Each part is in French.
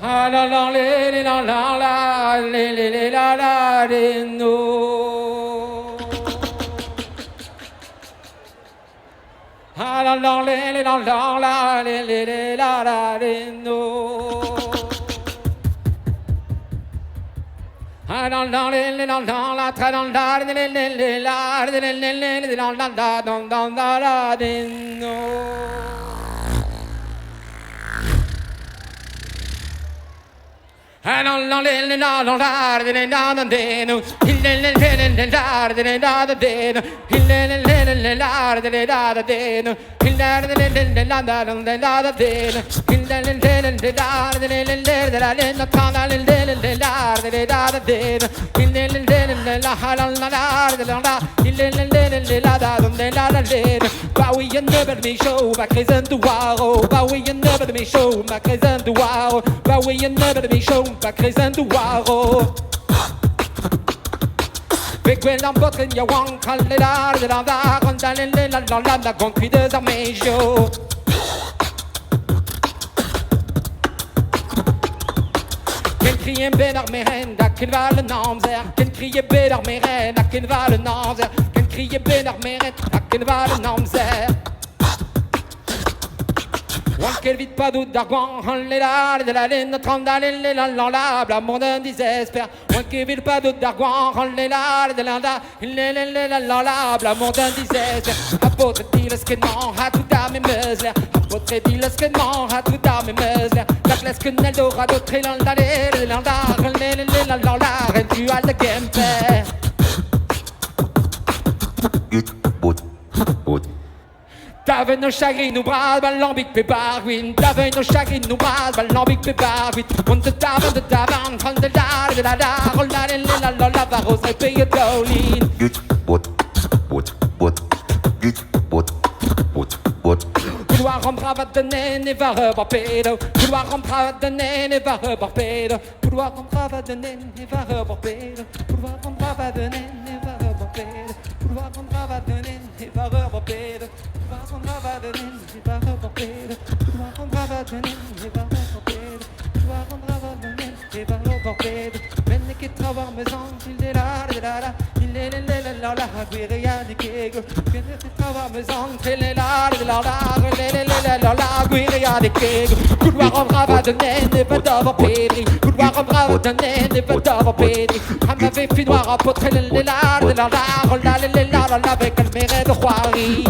Ah la la la la la la la la no. Ah la la la la la la la no. Ah la la la la la la tra la la la la la no. I don't know the la la la the la la the no the la the la the the the la the la the no the la the la the the the la the bah oui il never me show back les enduaro bah oui il never me show back les enduaro bah oui il never me show back les enduaro ve quella botta in yawan calledar de la da con la con qui des armées show Quel crie bedar meren da ken va le namzer Quel crie bedar meren da ken va le namzer Quel crie bedar meren da ken va le namzer Wan kel vit pas doute d'arguant les lards de la laine trandale les la bla monde désespère Wan kel vit pas doute d'arguant les lards de la la bla monde désespère Apôtre dit le skenon a tout à mes mesles Apôtre dit le skenon a tout à mes mesles La classe que nel dorado trilan la tu as le game fair T'avais nos chagrins, nous bras, balambic, pébarguine. T'avais nos chagrins, nous bras, balambic, pébarguine. On te tape, de tavan, on te la, de la, la, barros, et paye d'olin. Couloir en brava de naine et va rebarpedo. Couloir en brava de naine et va rebarpedo. Couloir en brava de naine et va rebarpedo. Couloir en brava de naine et va rebarpedo. Couloir en brava de naine et va rebarpedo. Couloir en brava de naine et va rebarpedo. Couloir en brava de naine et va rebarpedo. Couloir en brava de naine et va rebarpedo. Venne che trova maison, il est là, il est là. Il est là, la guerilla di Kego. Venne che trova maison, il est là, la guerilla di Kego. Couloir en brava de naine et va rebarpedo. Couloir en brava de naine et va rebarpedo. À ma vie finoire à potre, il est là, avec le mérite de Roiri.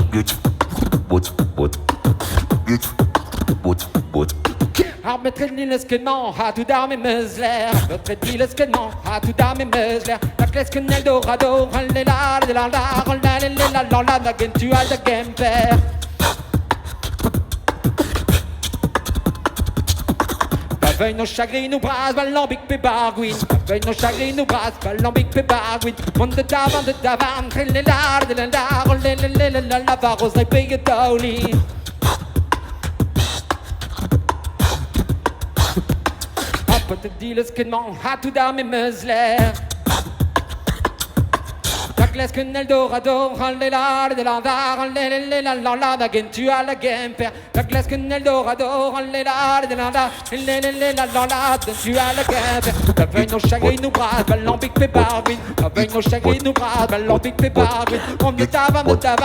Armetre ni le skenon, ha tout dans mes mesler. Armetre ni le skenon, ha tout dans mes mesler. La classe que nel dorado, la tu as le game fair. Avec nos chagrins, nous brasse, balambic, pébarguine. Avec nos chagrins, nous brasse, balambic, pébarguine. Monde de tavan, la barros, et paye d'olin. Te dit le skenon, a tout dans mes mesler. La classe que nel dorado, la tu as la game fair. La classe que nel dorado, la tu as la game fair. Avec nos chagrins, nous brasse, balambic, pébarguine. Avec nos chagrins, nous brasse, balambic, pébarguine. On de tavan, la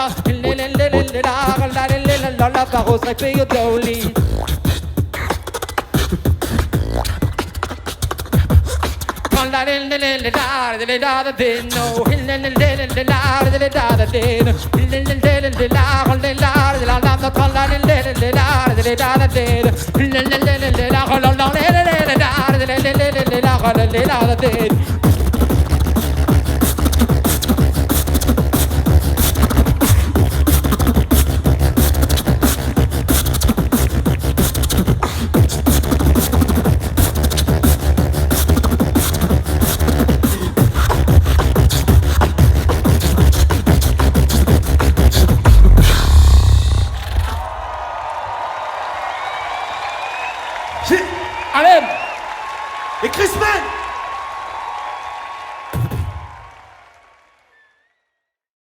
barros, et paye d'olin. La la